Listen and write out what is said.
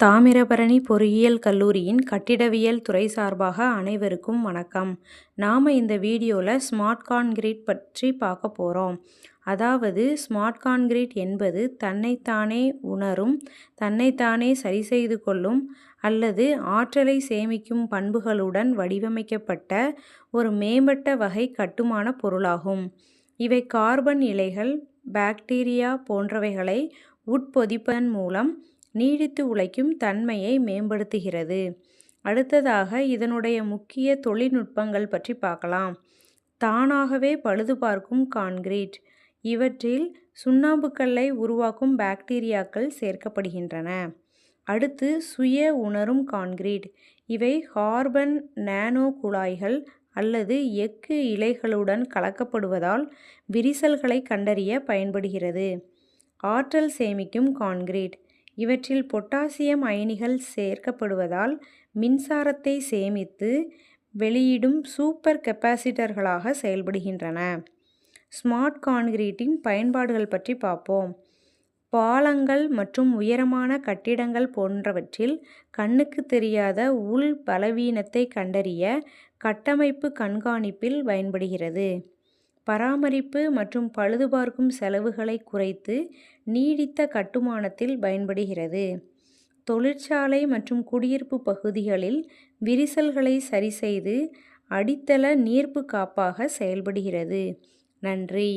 தாமிரபரணி பொறியியல் கல்லூரியின் கட்டிடவியல் துறை சார்பாக அனைவருக்கும் வணக்கம். நாம் இந்த வீடியோவில் ஸ்மார்ட் கான்கிரீட் பற்றி பார்க்க போகிறோம். அதாவது ஸ்மார்ட் கான்கிரீட் என்பது தன்னைத்தானே உணரும், தன்னைத்தானே சரி செய்து கொள்ளும் அல்லது ஆற்றலை சேமிக்கும் பண்புகளுடன் வடிவமைக்கப்பட்ட ஒரு மேம்பட்ட வகை கட்டுமான பொருளாகும். இவை கார்பன் இலைகள், பாக்டீரியா போன்றவைகளை உட்பொதிப்பதன் மூலம் நீடித்து உழைக்கும் தன்மையை மேம்படுத்துகிறது. அடுத்ததாக இதனுடைய முக்கிய தொழில்நுட்பங்கள் பற்றி பார்க்கலாம். தானாகவே பழுதுபார்க்கும் கான்கிரீட். இவற்றில் சுண்ணாம்புக்கல்லை உருவாக்கும் பாக்டீரியாக்கள் சேர்க்கப்படுகின்றன. அடுத்து சுய உணரும் கான்கிரீட். இவை கார்பன் நானோ குழாய்கள் அல்லது எஃகு இலைகளுடன் கலக்கப்படுவதால் விரிசல்களை கண்டறிய பயன்படுகிறது. ஆற்றல் சேமிக்கும் கான்கிரீட். இவற்றில் பொட்டாசியம் அயனிகள் சேர்க்கப்படுவதால் மின்சாரத்தை சேமித்து வெளியிடும் சூப்பர் கெப்பாசிட்டர்களாக செயல்படுகின்றன. ஸ்மார்ட் கான்கிரீட்டின் பயன்பாடுகள் பற்றி பார்ப்போம். பாலங்கள் மற்றும் உயரமான கட்டிடங்கள் போன்றவற்றில் கண்ணுக்கு தெரியாத உள் பலவீனத்தை கண்டறிய கட்டமைப்பு கண்காணிப்பில் பயன்படுகிறது. பராமரிப்பு மற்றும் பழுதுபார்க்கும் செலவுகளை குறைத்து நீடித்த கட்டுமானத்தில் பயன்படுகிறது. தொழிற்சாலை மற்றும் குடியிருப்பு பகுதிகளில் விரிசல்களை சரிசெய்து அடித்தள நீர்ப்பு காப்பாக செயல்படுகிறது. நன்றி.